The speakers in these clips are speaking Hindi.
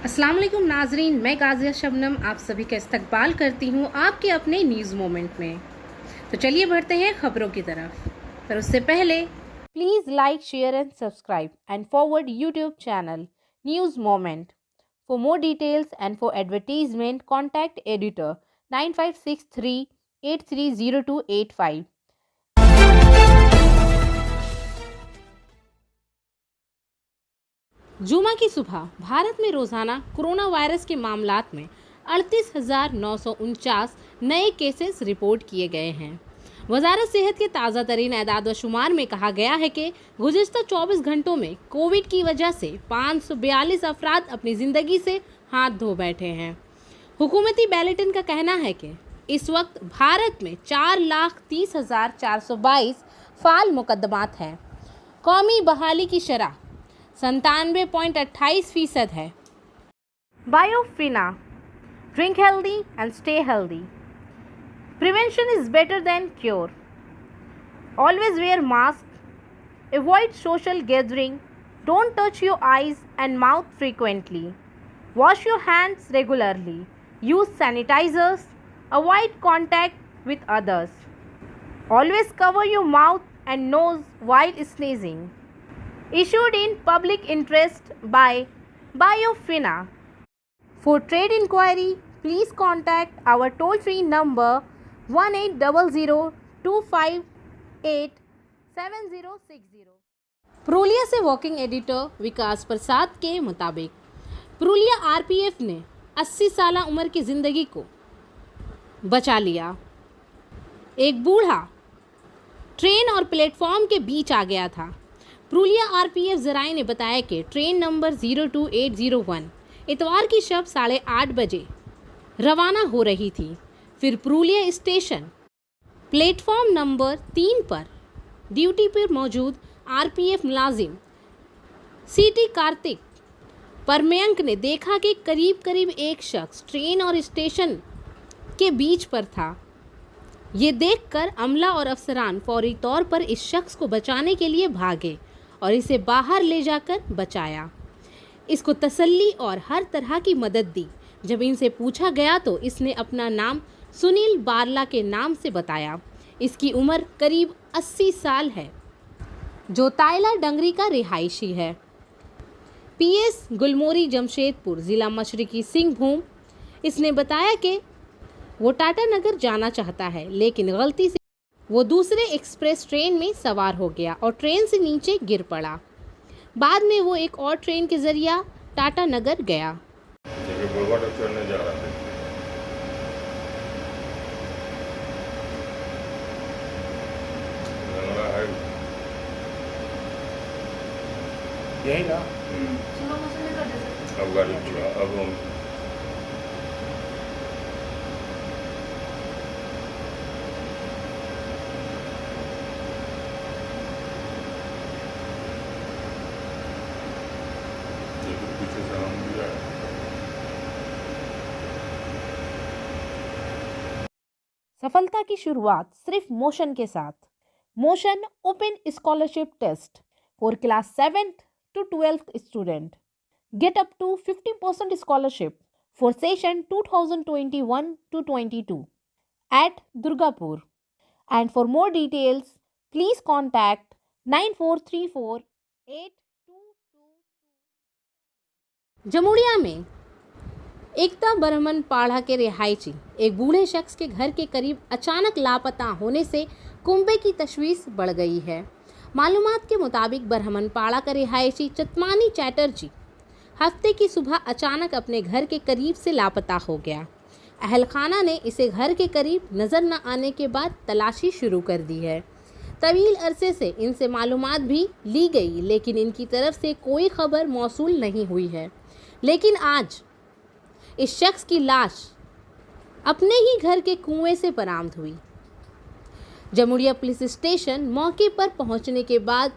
अस्सलाम वालेकुम नाजरीन, मैं गाजिया शबनम आप सभी का इस्तकबाल करती हूँ आपके अपने न्यूज़ मोमेंट में। तो चलिए बढ़ते हैं खबरों की तरफ, पर उससे पहले please like, share and subscribe and forward YouTube channel news moment. For more details and for advertisement contact editor 9563830285। जुमा की सुबह भारत में रोजाना कोरोना वायरस के मामलात में 38,949 नए केसेस रिपोर्ट किए गए हैं। वजारत सेहत के ताज़ा तरीन एदाद व शुमार में कहा गया है कि गुज़िश्ता 24 घंटों में कोविड की वजह से 542 अफराद अपनी ज़िंदगी से हाथ धो बैठे हैं। हुकूमती बुलेटिन का कहना है कि इस वक्त भारत में 4,30,422 फाल मुकदमात हैं। कौमी बहाली की शरह 97.28% है। बायोफिना, drink healthy and stay healthy. Prevention is better than cure. Always wear mask, avoid social gathering, don't touch your eyes and mouth frequently, wash your hands regularly, use sanitisers, avoid contact with others, always cover your mouth and nose while sneezing. Issued in public interest by Biofina. For trade inquiry, please contact our toll-free number 1800-258-7060. Purulia से वर्किंग एडिटर विकास प्रसाद के मुताबिक पुरुलिया आरपीएफ ने 80 साल उम्र की ज़िंदगी को बचा लिया। एक बूढ़ा ट्रेन और प्लेटफॉर्म के बीच आ गया था। पुरुलिया आरपीएफ जराये ने बताया कि ट्रेन नंबर 02801 इतवार की शब 8:30 बजे रवाना हो रही थी। फिर पुरुलिया स्टेशन प्लेटफॉर्म नंबर 3 पर ड्यूटी पर मौजूद आरपीएफ मुलाजिम सीटी कार्तिक परमयंक ने देखा कि करीब एक शख्स ट्रेन और स्टेशन के बीच पर था। ये देखकर अमला और अफसरान फौरी तौर पर इस शख्स को बचाने के लिए भागे और इसे बाहर ले जाकर बचाया। इसको तसल्ली और हर तरह की मदद दी। जब इनसे पूछा गया तो इसने अपना नाम सुनील बारला के नाम से बताया। इसकी उम्र करीब 80 साल है, जो तायला डंगरी का रिहायशी है। पीएस गुलमोरी जमशेदपुर, ज़िला मशरकी सिंहभूम। इसने बताया कि वो टाटा नगर जाना चाहता है, लेकिन गलती से वो दूसरे एक्सप्रेस ट्रेन में सवार हो गया और ट्रेन से नीचे गिर पड़ा। बाद में वो एक और ट्रेन के जरिए टाटा नगर गया। यही ना अब गाड़ी चला, अब हम पीछे से हम भी आए। सफलता की शुरुआत सिर्फ मोशन के साथ। Motion open scholarship test for class 7th to 12th student. Get up to 50% scholarship for session 2021-22 at Durgapur. And for more details, please contact 9434-8222। Jamuria में एकता बरहमन पाड़ा के रिहायशी एक बूढ़े शख्स के घर के करीब अचानक लापता होने से कुंबे की तशवीश बढ़ गई है। मालूमात के मुताबिक बरहमन पाड़ा का रिहायशी चतमानी चैटर्जी हफ्ते की सुबह अचानक अपने घर के करीब से लापता हो गया। अहल खाना ने इसे घर के करीब नज़र न आने के बाद तलाशी शुरू कर दी है। तवील अरसे से इनसे मालूमात भी ली गई, लेकिन इनकी तरफ से कोई खबर मौसूल नहीं हुई है। लेकिन आज इस शख्स की लाश अपने ही घर के कुएं से बरामद हुई। जमुड़िया पुलिस स्टेशन मौके पर पहुंचने के बाद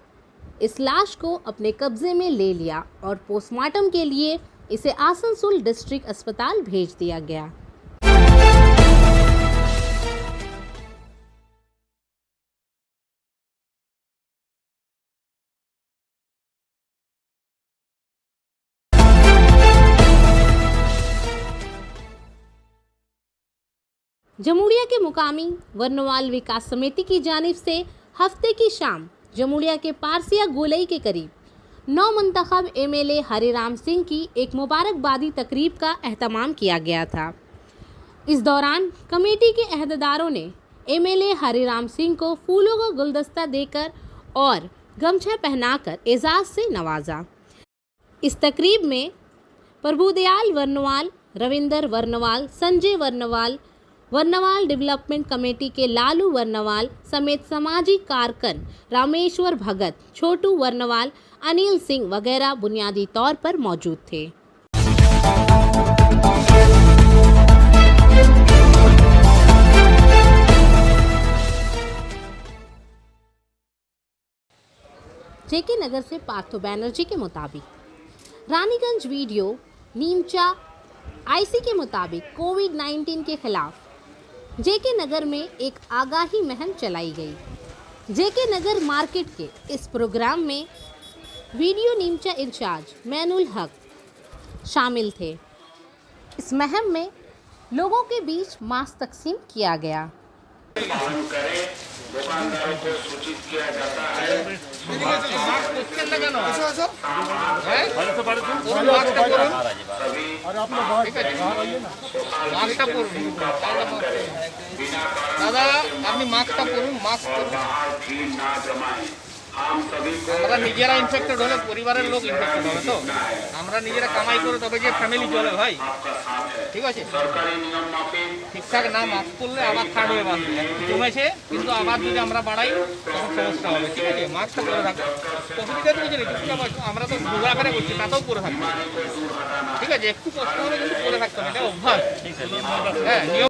इस लाश को अपने कब्जे में ले लिया और पोस्टमार्टम के लिए इसे आसनसोल डिस्ट्रिक्ट अस्पताल भेज दिया गया। जमुड़िया के मुकामी वर्णवाल विकास समिति की जानिब से हफ्ते की शाम जमुड़िया के पारसिया गोलई के करीब नौ मुंतखब एमएलए हरिराम सिंह की एक मुबारकबादी तकरीब का एहतमाम किया गया था। इस दौरान कमेटी के अहदेदारों ने एमएलए हरिराम सिंह को फूलों का गुलदस्ता देकर और गमछा पहनाकर एजाज़ से नवाजा। इस तकरीब में प्रभुदयाल वर्णवाल, रविंदर वर्णवाल, संजय वर्णवाल, वर्णवाल डेवलपमेंट कमेटी के लालू वर्णवाल समेत सामाजिक कारकन रामेश्वर भगत, छोटू वर्णवाल, अनिल सिंह वगैरह बुनियादी तौर पर मौजूद थे। जेके नगर से पार्थो बैनर्जी के मुताबिक रानीगंज वीडियो नीमचा आईसी के मुताबिक कोविड-19 के खिलाफ जेके नगर में एक आगाही मुहिम चलाई गई। जेके नगर मार्केट के इस प्रोग्राम में वीडियो नीमचा इंचार्ज मैनुल हक शामिल थे। इस मुहिम में लोगों के बीच मास्क तकसीम किया गया। दुकानदारों को सूचित किया जाता है। দাদা আপনি মাস্কটা পরুন, মাস্ক না জমাएं। हम सभी को আমরা নিজেরা ইনফেক্টেড হলে পরিবারের লোক ইনফেক্টেড হবে, তো আমরা নিজেরা কামাই করে তবে যে ফ্যামিলি চলে ভাই, ঠিক আছে? सरकारी नियम माफिक ঠিকঠাক না মাস্ক পরলে আবার থার্ড ওয়েভ আসবে। কমেছে কিন্তু আবার যদি আমরা বাড়াই তখন সমস্যা হবে, ঠিক আছে? মাস্কটা পরে থাকবো, অসুবিধা তো কিছু নেই, আমরা তো ঘোরা ফেরা করছি তাতেও পরে থাকবো, ঠিক আছে? একটু কষ্ট হলে কিন্তু পরে থাকতে হবে, এটা অভ্যাস। হ্যাঁ, নিয়ম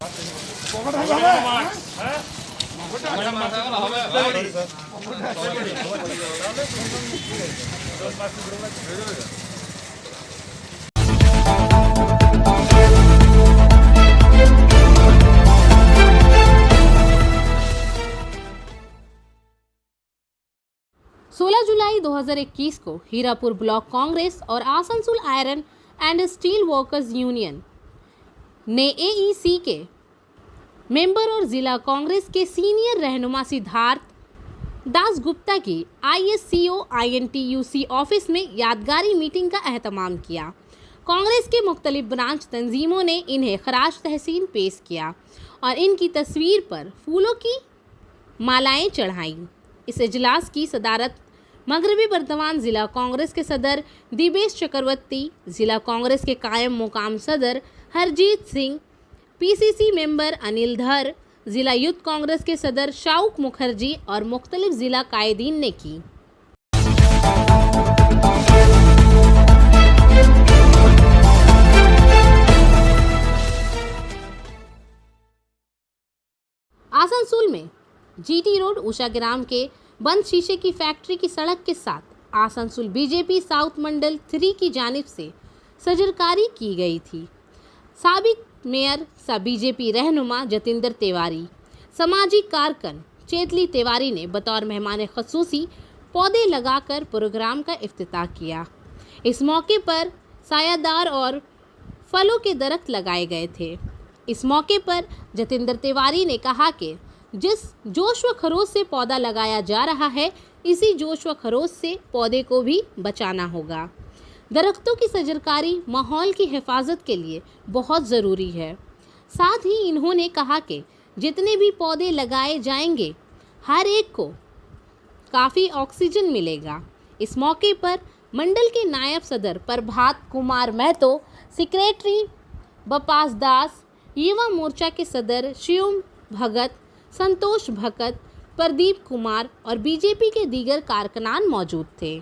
जुलाई 2021 को हीरापुर ब्लॉक कांग्रेस और Asansol iron and steel workers union ने एईसी के मेंबर और जिला कांग्रेस के सीनियर रहनुमा सिद्धार्थ दास गुप्ता की ISCO INTUC ऑफिस में यादगारी मीटिंग का एहतमाम किया। कांग्रेस के मुख्तलिफ ब्रांच तंजीमों ने इन्हें खराज तहसीन पेश किया और इनकी तस्वीर पर फूलों की मालाएं चढ़ाईं। इस इजलास की सदारत मगरबी बर्दवान ज़िला कांग्रेस के सदर दिवेश चक्रवर्ती, ज़िला कांग्रेस के कायम मुकाम सदर हरजीत सिंह, PCC मेंबर अनिल धर, ज़िला यूथ कांग्रेस के सदर शाउक मुखर्जी और मुख्तलिफ ज़िला कायदीन ने की। आसनसोल में GT रोड उषा ग्राम के बंद शीशे की फैक्ट्री की सड़क के साथ आसनसोल बीजेपी साउथ मंडल 3 की जानिब से सजरकारी की गई थी। साबिक मेयर बीजेपी रहनुमा जतिंदर तिवारी, सामाजिक कारकन चेतली तिवारी ने बतौर मेहमान खसूसी पौधे लगाकर प्रोग्राम का इफ्तिताह किया। इस मौके पर सायादार और फलों के दरख्त लगाए गए थे। इस मौके पर जतिंदर तिवारी ने कहा कि जिस जोश व खरोश से पौधा लगाया जा रहा है, इसी जोश व खरोश से पौधे को भी बचाना होगा। दरख्तों की सजरकारी माहौल की हिफाजत के लिए बहुत ज़रूरी है। साथ ही इन्होंने कहा कि जितने भी पौधे लगाए जाएंगे, हर एक को काफ़ी ऑक्सीजन मिलेगा। इस मौके पर मंडल के नायब सदर प्रभात कुमार महतो, सेक्रेटरी बपास दास, युवा मोर्चा के सदर शिवम भगत, संतोष भगत, प्रदीप कुमार और बीजेपी के दीगर कारकुनान मौजूद थे।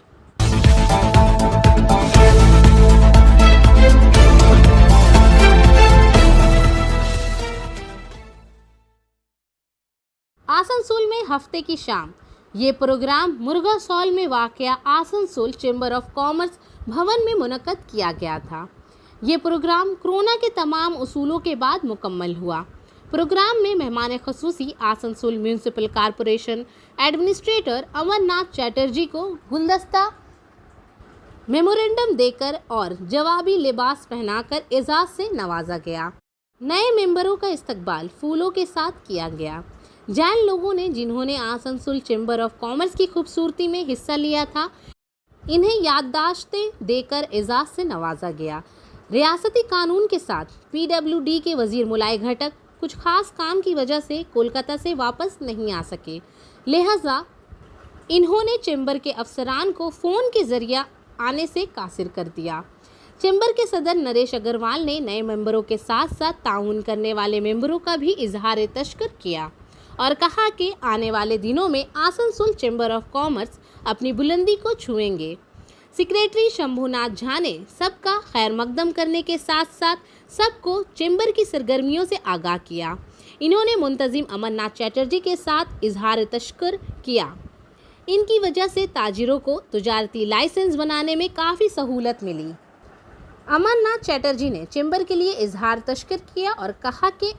आसनसोल में हफ्ते की शाम ये प्रोग्राम मुर्गासौल में वाक़या आसनसोल चैम्बर ऑफ कॉमर्स भवन में मुनक्कद किया गया था। ये प्रोग्राम कोरोना के तमाम उसूलों के बाद मुकम्मल हुआ। प्रोग्राम में मेहमान खसूसी Asansol municipal corporation administrator Amarnath Chatterjee को गुलदस्ता, मेमोरेंडम देकर और जवाबी लिबास पहनाकर एजाज़ से नवाजा गया। नए मेंबरों का इस्तकबाल फूलों के साथ किया गया। जैन लोगों ने जिन्होंने आसनसोल चैम्बर ऑफ कॉमर्स की खूबसूरती में हिस्सा लिया था, इन्हें याददाश्तें देकर एजाज से नवाजा गया। रियासती कानून के साथ PWD के वजीर मुलाई घटक कुछ खास काम की वजह से कोलकाता से वापस नहीं आ सके, लिहाजा इन्होंने चैम्बर के अफसरान को फ़ोन के जरिए आने से कासिर कर दिया। चैम्बर के सदर नरेश अग्रवाल ने नए मेंबरों के साथ साथ ताउन करने वाले मेंबरों का भी इजहार तशक्कुर किया और कहा कि आने वाले दिनों में आसनसोल चैम्बर ऑफ कॉमर्स अपनी बुलंदी को छुएंगे। सेक्रेटरी शंभुनाथ झा ने सबका खैर मकदम करने के साथ साथ सबको चैम्बर की सरगर्मियों से आगाह किया। इन्होंने मुंतजिम अमरनाथ चैटर्जी के साथ इजहार तशक्कुर किया। इनकी वजह से ताजिरों को तजारती लाइसेंस बनाने में काफ़ी सहूलत मिली। अमरनाथ चैटर्जी ने चैम्बर के लिए इजहार तशक्कुर किया और कहा कि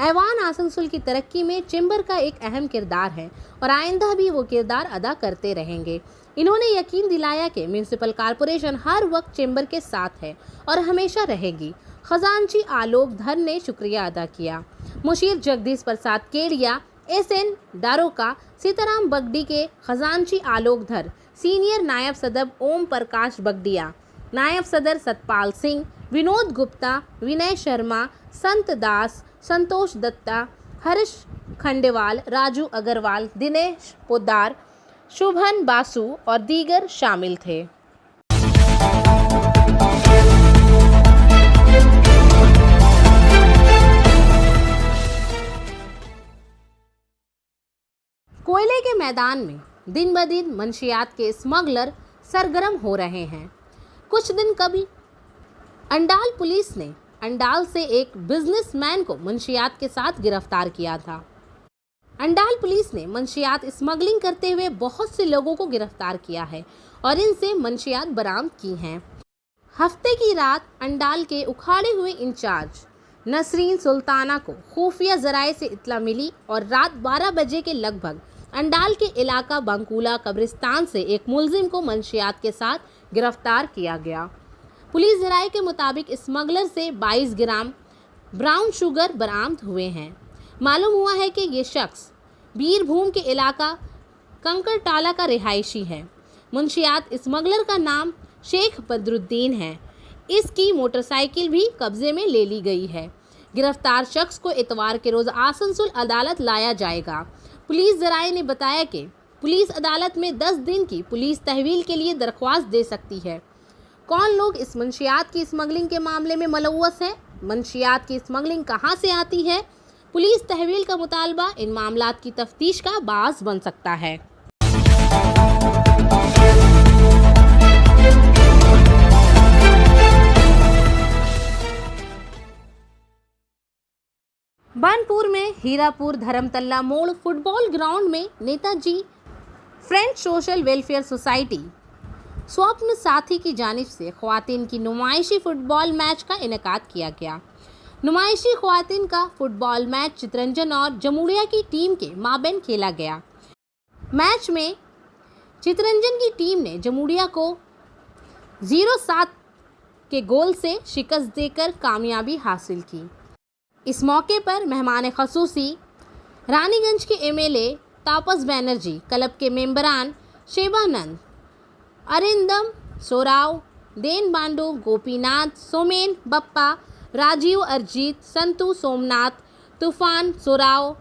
ऐवान आसनसोल की तरक्की में चैम्बर का एक अहम किरदार है और आइंदा भी वो किरदार अदा करते रहेंगे। इन्होंने यकीन दिलाया कि म्यूनिसिपल कॉरपोरेशन हर वक्त चैम्बर के साथ है और हमेशा रहेगी। खजांची आलोक धर ने शुक्रिया अदा किया। मुशीर जगदीश प्रसाद केड़िया, SN दारोका, सीताराम बगडी के खजांची आलोक धर, सीनियर नायब सदर ओम प्रकाश बगडिया, नायब सदर सतपाल सिंह, विनोद गुप्ता, विनय शर्मा, संत दास, संतोष दत्ता, हर्ष खंडेवाल, राजू अग्रवाल, दिनेश पोद्दार, शुभन बासु और दीगर शामिल थे। कोयले के मैदान में दिन ब दिन मंशियात के स्मगलर सरगर्म हो रहे हैं। कुछ दिन कभी अंडाल पुलिस ने अंडाल से एक बिजनेसमैन को मंशियात के साथ गिरफ्तार किया था। अंडाल पुलिस ने मंशियात स्मगलिंग करते हुए बहुत से लोगों को गिरफ्तार किया है और इनसे मंशियात बरामद की हैं। हफ्ते की रात अंडाल के उखाड़े हुए इंचार्ज नसरीन सुल्ताना को खुफिया जराए से इत्तला मिली और रात 12 बजे के लगभग अंडाल के इलाका बंकुला कब्रिस्तान से एक मुलजिम को मंशियात के साथ गिरफ्तार किया गया। पुलिस जराए के मुताबिक स्मगलर से 22 ग्राम ब्राउन शुगर बरामद हुए हैं। मालूम हुआ है कि ये शख्स बीरभूम के इलाका कंकरटाला का रिहायशी है। मुंशियात स्मगलर का नाम शेख बदरुद्दीन है। इसकी मोटरसाइकिल भी कब्जे में ले ली गई है। गिरफ्तार शख्स को इतवार के रोज़ आसनसोल अदालत लाया जाएगा। पुलिस जराए ने बताया कि पुलिस अदालत में 10 दिन की पुलिस तहवील के लिए दरख्वास्त दे सकती है। कौन लोग इस मंशियात की स्मगलिंग के मामले में मुलव्वस है, मंशियात की स्मगलिंग कहां से आती है, पुलिस तहवील का मुतालबा इन मामलात की तफ्तीश का बास बन सकता है। बानपुर में हीरापुर धर्मतल्ला मोड़ फुटबॉल ग्राउंड में Netaji French social welfare society स्वप्न साथी की जानिब से ख्वातीन की नुमाइशी फुटबॉल मैच का इनेकाद किया गया। नुमाइशी ख्वातीन का फुटबॉल मैच चितरंजन और जमुड़िया की टीम के माबैन खेला गया। मैच में चितरंजन की टीम ने जमुड़िया को 0-7 के गोल से शिकस्त देकर कामयाबी हासिल की। इस मौके पर मेहमान खसूसी रानीगंज के MLA तापस बैनर्जी, क्लब के मेंबरान शेबानंद, अरिंदम सोराव, देन बांडो, गोपीनाथ, सोमेन बप्पा, राजीव अरजीत, संतू सोमनाथ, तूफान सोराव,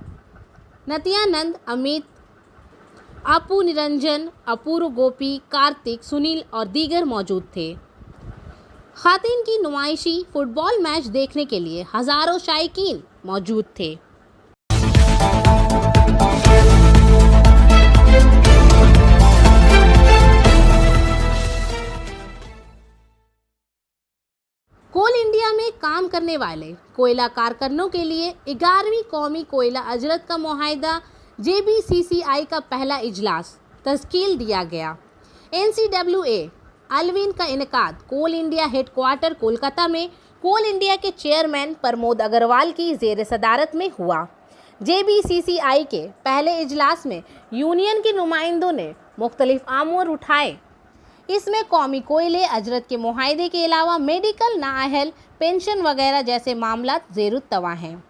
नत्यानंद, अमित, अपू निरंजन, अपूर्व गोपी, कार्तिक, सुनील और दीगर मौजूद थे। खातिन की नुमाइशी फुटबॉल मैच देखने के लिए हज़ारों शायकीन मौजूद थे। कोल इंडिया में काम करने वाले कोयला कारखानों के लिए 11वीं कौमी कोयला अजरत का मुआहिदा JBCCI का पहला इजलास तश्कील दिया गया। NCWA अलविन का इनेकाद कोल इंडिया हेडक्वार्टर कोलकाता में कोल इंडिया के चेयरमैन प्रमोद अग्रवाल की ज़ेर सदारत में हुआ। JBCCI के पहले इजलास में यूनियन के नुमाइंदों ने मुख्तलिफ अमूर उठाए। इसमें कौमी कोयले अजरत के मुआहदे के अलावा मेडिकल, नाअहल, पेंशन वगैरह जैसे मामला ज़ेरुत्तवा हैं।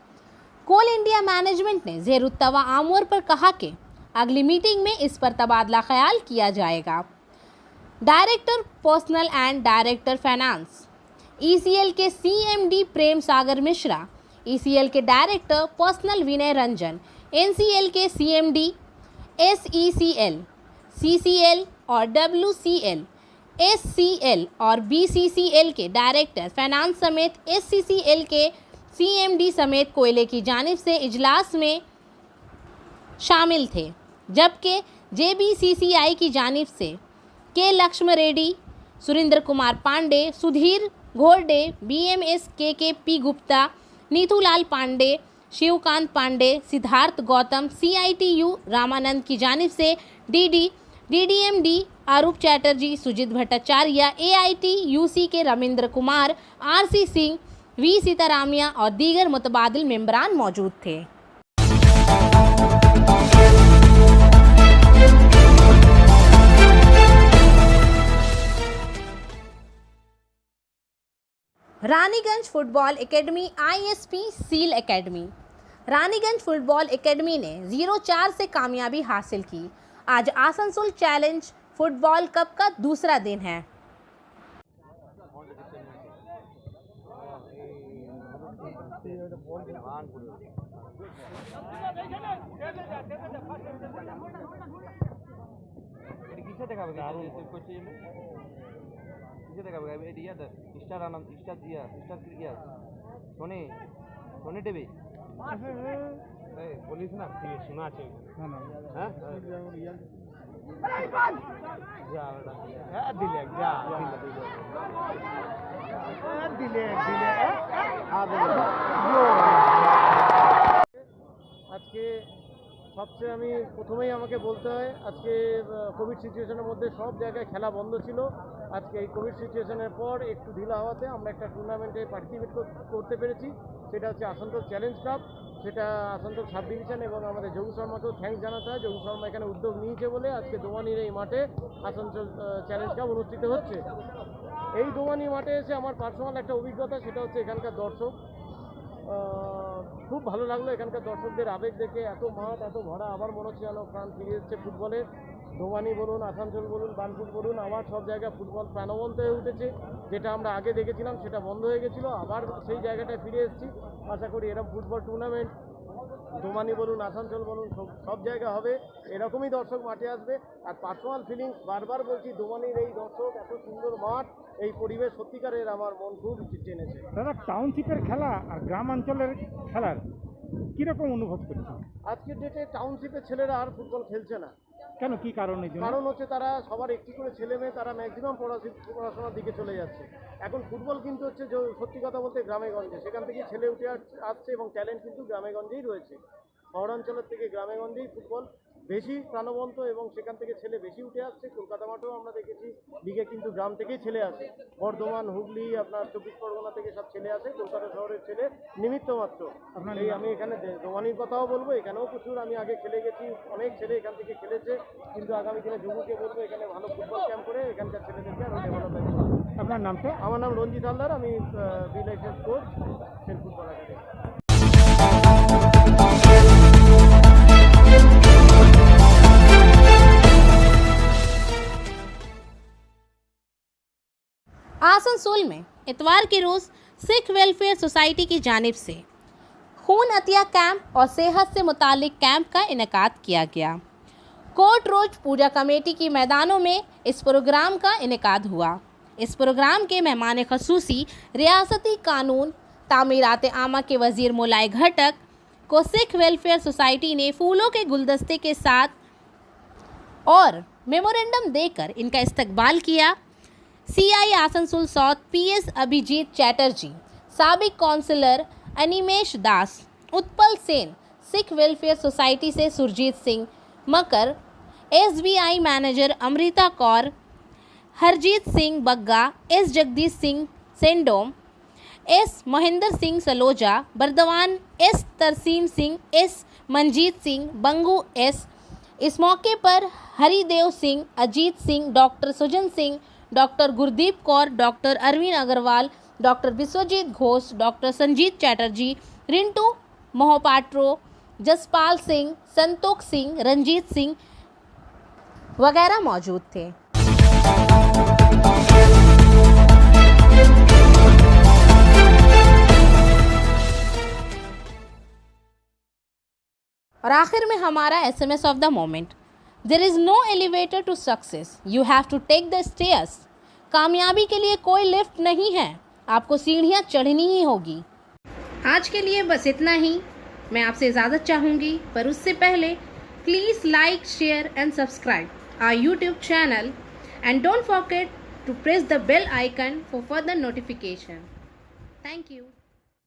कोल इंडिया मैनेजमेंट ने ज़ेरुत्तवा आमोर पर कहा कि अगली मीटिंग में इस पर तबादला ख्याल किया जाएगा। Director personnel and director finance ECL के CMD प्रेम सागर मिश्रा, ECL के डायरेक्टर पर्सनल विनय रंजन, NCL के CMD SECL, CCL और WCL, SCL और BCCL के डायरेक्टर फाइनेंस समेत SCCL के CMD समेत कोयले की जानिब से इजलास में शामिल थे, जबकि JBCCI की जानिब से के Lakshman Reddy, Surendra Kumar Pandey, Sudhir घोरडे, BMS KKP Gupta, नीतूलाल Pandey, Shivkant Pandey, Siddharth Gautam, CITU Ramanand की जानिब से DDMD आरूप चैटर्जी, सुजीत भट्टाचार्य, AITUC के रविंद्र कुमार, RC सिंह, V सीतारामिया और दीगर मुतबादिल मेंबरान मौजूद थे। Raniganj football academy ISP seal academy. Raniganj football academy ने 0-4 से कामयाबी हासिल की। आज आसनसोल चैलेंज फुटबॉल कप का दूसरा दिन है। स्टार आनंद, स्टार दिया, स्टार क्रिया, सोने सोने देवे पुलिस ना सुना আজকে সবচেয়ে আমি প্রথমেই আমাকে বলতে হয়, আজকে কোভিড সিচুয়েশনের মধ্যে সব জায়গায় খেলা বন্ধ ছিল। আজকে এই কোভিড সিচুয়েশনের পর একটু ঢিলা হওয়াতে আমরা একটা টুর্নামেন্টে পার্টিসিপেট করতে পেরেছি, সেটা হচ্ছে আসানসোল চ্যালেঞ্জ কাপ। সেটা আসানসোল সাব ডিভিশন এবং আমাদের যোগু শর্মাকেও থ্যাঙ্কস জানাতে হয়। যোগু শর্মা এখানে উদ্যোগ নিয়েছে বলে আজকে দোমানির এই মাঠে আসানসোল চ্যালেঞ্জ কাপ অনুষ্ঠিত হচ্ছে। এই দোমানি মাঠে এসে আমার পার্সোনাল একটা অভিজ্ঞতা, সেটা হচ্ছে এখানকার দর্শক। খুব ভালো লাগলো এখানকার দর্শকদের আবেগ দেখে, এত মাঠ এত ভরা, আবার মনে হচ্ছে যেন প্রাণ ফিরে এসছে ফুটবলের। দোমানি বলুন, আসানসোল বলুন, বানপুর বলুন, আবার সব জায়গায় ফুটবল প্রাণবন্ত হয়ে উঠেছে। যেটা আমরা আগে দেখেছিলাম সেটা বন্ধ হয়ে গেছিলো, আবার সেই জায়গাটায় ফিরে এসেছি। আশা করি এরকম ফুটবল টুর্নামেন্ট দোমানি বলুন, আসানসোল বলুন, সব জায়গা হবে, এরকমই দর্শক মাঠে আসবে। আর পার্সোনাল ফিলিংস বারবার বলছি, দোমানির এই দর্শক, এত সুন্দর মাঠ, এই পরিবেশ সত্যিকারের আমার মন খুব টেনেছে। দাদা, টাউনশিপের খেলা আর গ্রামাঞ্চলের খেলার কীরকম অনুভব করছে? আজকের ডেটে টাউনশিপের ছেলেরা আর ফুটবল খেলছে না। কেন, কি কারণে? কারণ হচ্ছে তারা সবার একটি করে ছেলে মেয়ে, তারা ম্যাক্সিমাম পড়াশোনার দিকে চলে যাচ্ছে। এখন ফুটবল কিন্তু হচ্ছে যে সত্যি কথা বলতে গ্রামে গঞ্জে, সেখান থেকে ছেলে উঠে আসছে এবং ট্যালেন্ট কিন্তু গ্রামে গঞ্জেই রয়েছে। শহরাঞ্চলের থেকে গ্রামে গঞ্জেই ফুটবল বেশি প্রাণবন্ত এবং সেখান থেকে ছেলে বেশি উঠে আসছে। কলকাতা মাঠেও আমরা দেখেছি লিগে কিন্তু গ্রাম থেকেই ছেলে আসে, বর্ধমান, হুগলি, আপনার 24 পরগনা থেকে সব ছেলে আসে, কলকাতা শহরের ছেলে নিমিত্ত মাত্র। এই আমি এখানে দোমানির কথাও বলবো, এখানেও প্রচুর আমি আগে খেলে গেছি, অনেক ছেলে এখান থেকে খেলেছে, কিন্তু আগামী দিনে যুবকে বলবো এখানে ভালো ফুটবল ক্যাম্প করে এখানকার ছেলেদেরকে আরও ডেভেলপমেন্ট করবো। আপনার নামটা? আমার নাম রঞ্জিত হালদার, আমি B licence coach, SAIL football academy. Asansol में इतवार के रोज़ सिख वेलफेयर सोसाइटी की जानिब से खून अतिया कैंप और सेहत से मुतालिक कैंप का इनेकाद किया गया। कोट रोज पूजा कमेटी की मैदानों में इस प्रोग्राम का इनेकाद हुआ। इस प्रोग्राम के मेहमान खसूसी रियासती कानून तामीरात आमा के वज़ीर मोलाई घटक को सिख वेलफेयर सोसाइटी ने फूलों के गुलदस्ते के साथ और मेमोरेंडम देकर इनका इस्तकबाल किया। CI Asansol south PS Abhijit Chatterjee, साबिक councillor Animesh Das, Utpal Sen, Sikh welfare society से Surjit Singh Makar, SBI manager Amrita Kaur, Harjit Singh Bagga, S Jagdish Singh Sendom, S Mahendra Singh Saloja, Burdwan S Tarsem Singh, S Manjit Singh, Bangu S। इस मौके पर Haridev Singh, Ajit Singh, doctor Sujan Singh, doctor Gurdeep Kaur, doctor Arvind Agarwal, doctor Biswajit Ghosh, doctor Sanjit Chatterjee, Rintu मोहपात्रो, Jaspal Singh, Santokh Singh, Ranjit Singh वगैरह मौजूद थे। और आखिर में हमारा SMS of the moment, there is no elevator to success, you have to take the stairs. कामयाबी के लिए कोई लिफ्ट नहीं है, आपको सीढ़ियाँ चढ़नी ही होगी। आज के लिए बस इतना ही। मैं आपसे इजाज़त चाहूँगी, पर उससे पहले please like, share and subscribe our YouTube channel and don't forget to press the bell icon for further notification. Thank you.